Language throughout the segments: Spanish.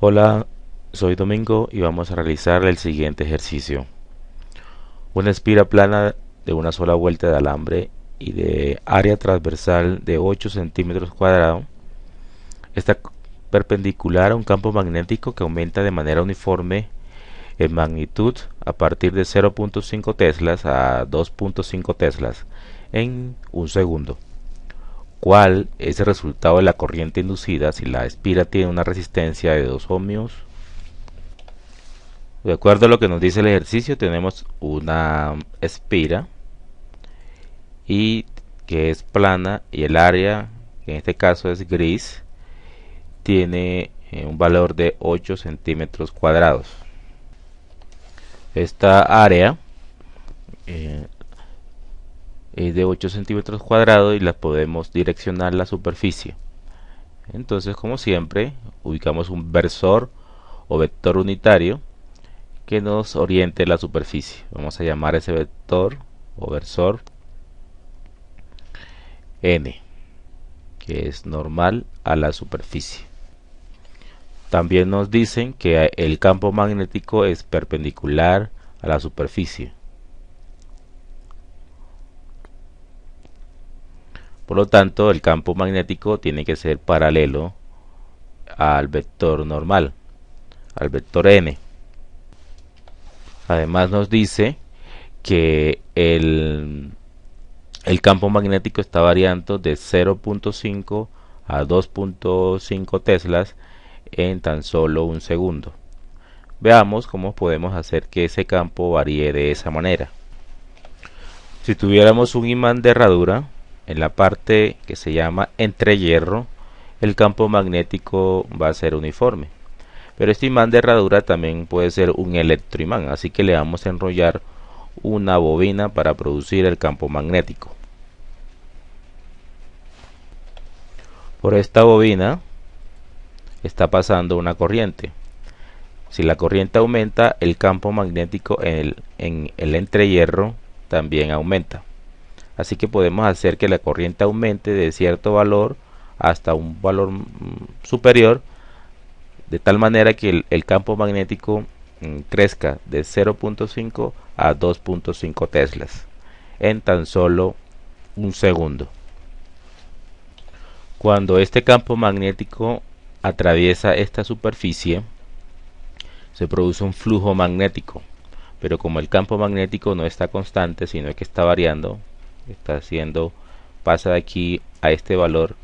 Hola, soy Domingo y vamos a realizar el siguiente ejercicio. Una espira plana de una sola vuelta de alambre y de área transversal de 8 centímetros cuadrados está perpendicular a un campo magnético que aumenta de manera uniforme en magnitud a partir de 0.5 teslas a 2.5 teslas en un segundo. ¿Cuál es el resultado de la corriente inducida si la espira tiene una resistencia de 2 ohmios? De acuerdo a lo que nos dice el ejercicio, tenemos una espira y que es plana y el área, que en este caso es gris, tiene un valor de 8 centímetros cuadrados. Esta área eh, es de 8 centímetros cuadrados y la podemos direccionar a la superficie. Entonces, como siempre, ubicamos un versor o vector unitario que nos oriente la superficie. Vamos a llamar ese vector o versor n, que es normal a la superficie. También nos dicen que el campo magnético es perpendicular a la superficie. Por lo tanto, el campo magnético tiene que ser paralelo al vector normal, al vector n. Además nos dice que el campo magnético está variando de 0.5 a 2.5 teslas en tan solo un segundo. Veamos cómo podemos hacer que ese campo varíe de esa manera. Si tuviéramos un imán de herradura, en la parte que se llama entrehierro, el campo magnético va a ser uniforme. Pero este imán de herradura también puede ser un electroimán, así que le vamos a enrollar una bobina para producir el campo magnético. Por esta bobina está pasando una corriente. Si la corriente aumenta, el campo magnético en el entrehierro también aumenta. Así que podemos hacer que la corriente aumente de cierto valor hasta un valor superior, de tal manera que el campo magnético crezca de 0.5 a 2.5 teslas en tan solo un segundo. Cuando este campo magnético atraviesa esta superficie, se produce un flujo magnético, pero como el campo magnético no está constante, sino que está variando, pasa de aquí a este valor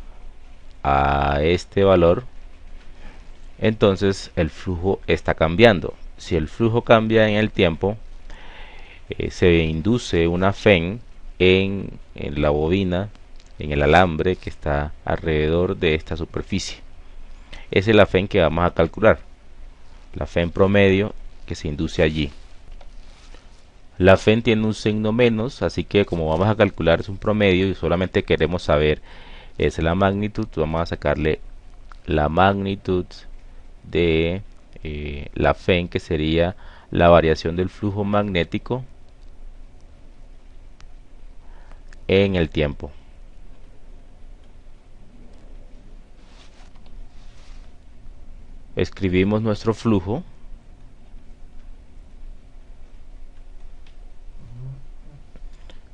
a este valor, entonces el flujo está cambiando. Si el flujo cambia en el tiempo, se induce una FEN en la bobina, en el alambre que está alrededor de esta superficie. Esa es la FEN que vamos a calcular, la FEN promedio que se induce allí. La FEN tiene un signo menos, así que como vamos a calcular es un promedio y solamente queremos saber es la magnitud, vamos a sacarle la magnitud de la FEN, que sería la variación del flujo magnético en el tiempo. Escribimos nuestro flujo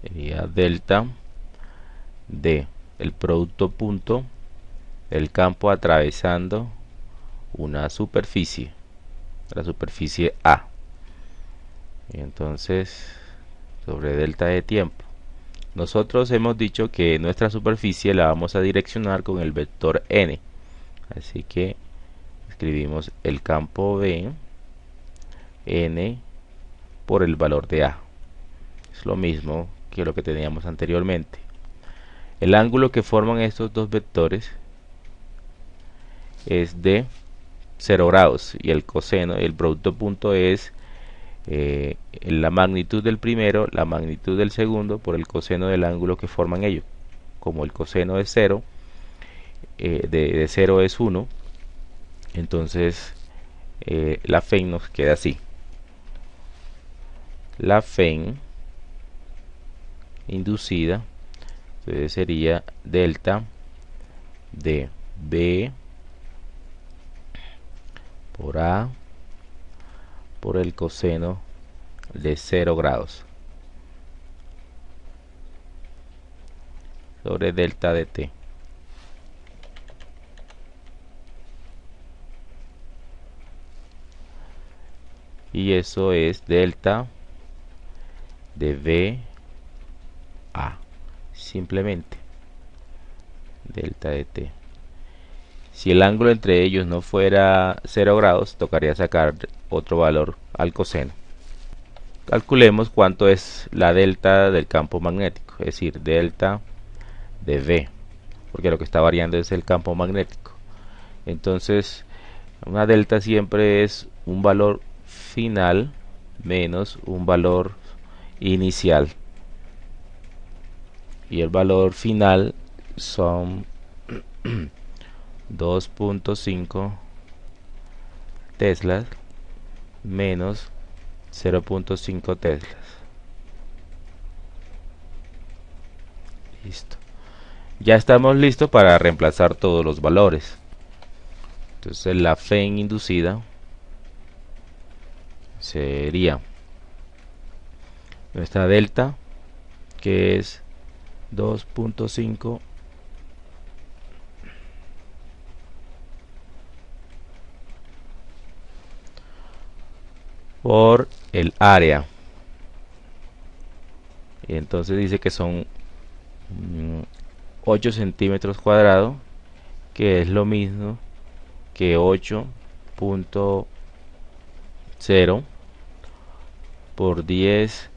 sería delta de el producto punto del campo atravesando una superficie, la superficie A, y entonces sobre delta de tiempo. Nosotros hemos dicho que nuestra superficie la vamos a direccionar con el vector n, así que escribimos el campo B n por el valor de A. Es lo mismo que lo que teníamos anteriormente. El ángulo que forman estos dos vectores es de 0 grados y el coseno, el producto punto es la magnitud del primero, la magnitud del segundo por el coseno del ángulo que forman ellos. Como el coseno es 0, de 0 es 1, entonces la FEN nos queda así. La FEN inducida entonces sería delta de B por A por el coseno de 0 grados sobre delta de t. Y eso es delta de V A, simplemente delta de t. Si el ángulo entre ellos no fuera 0 grados, tocaría sacar otro valor al coseno. Calculemos cuánto es la delta del campo magnético, es decir, delta de V, porque lo que está variando es el campo magnético. Entonces, una delta siempre es un valor final menos un valor inicial. Y el valor final son 2.5 teslas menos 0.5 teslas. Listo. Ya estamos listos para reemplazar todos los valores. Entonces la FEN inducida sería nuestra delta, que es 2.5 por el área, y entonces dice que son 8 centímetros cuadrados, que es lo mismo que 8.0 por 10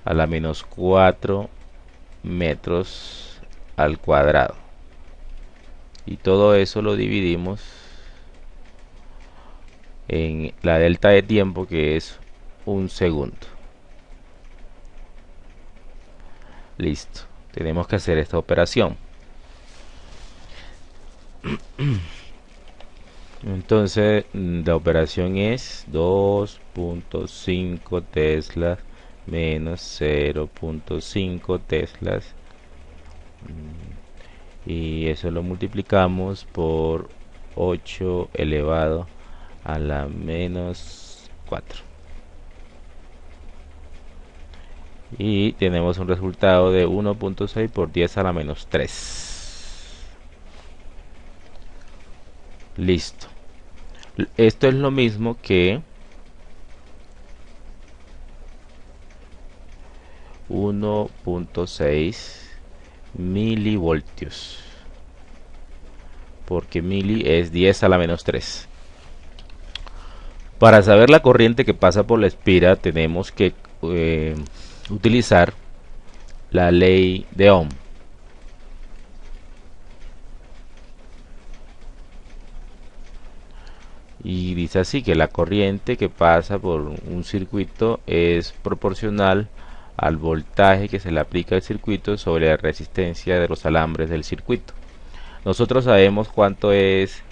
a la menos 4 metros al cuadrado, y todo eso lo dividimos en la delta de tiempo, que es 1 segundo. Listo, tenemos que hacer esta operación. Entonces la operación es 2.5 teslas menos 0.5 teslas, y eso lo multiplicamos por 8 elevado a la menos 4, y tenemos un resultado de 1.6 por 10 a la menos 3. Listo. Esto es lo mismo que 1.6 milivoltios, porque mili es 10 a la menos 3. Para saber la corriente que pasa por la espira tenemos que utilizar la ley de Ohm. Y dice así, que la corriente que pasa por un circuito es proporcional al voltaje que se le aplica al circuito sobre la resistencia de los alambres del circuito. Nosotros sabemos cuánto es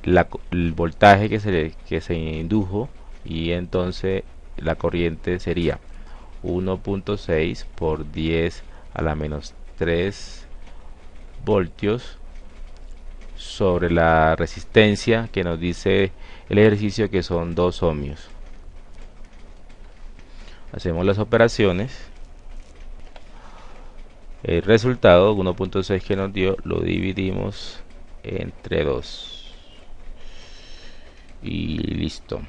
el voltaje que se indujo, y entonces la corriente sería 1.6 por 10 a la menos 3 voltios sobre la resistencia que nos dice el ejercicio, que son 2 ohmios. Hacemos las operaciones. El resultado 1.6 que nos dio lo dividimos entre 2 y listo,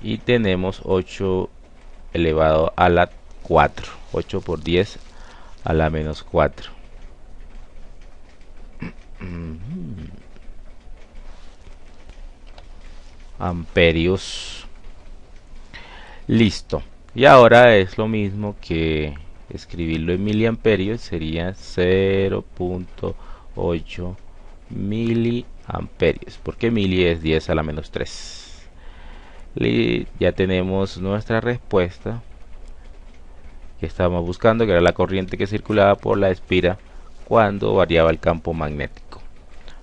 y tenemos 8 elevado a la 4, 8 por 10 a la menos 4. Amperios. Listo. Y ahora es lo mismo que escribirlo en miliamperios, sería 0.8 miliamperios, porque mili es 10 a la menos 3. Y ya tenemos nuestra respuesta que estábamos buscando, que era la corriente que circulaba por la espira cuando variaba el campo magnético.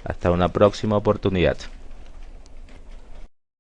Hasta una próxima oportunidad.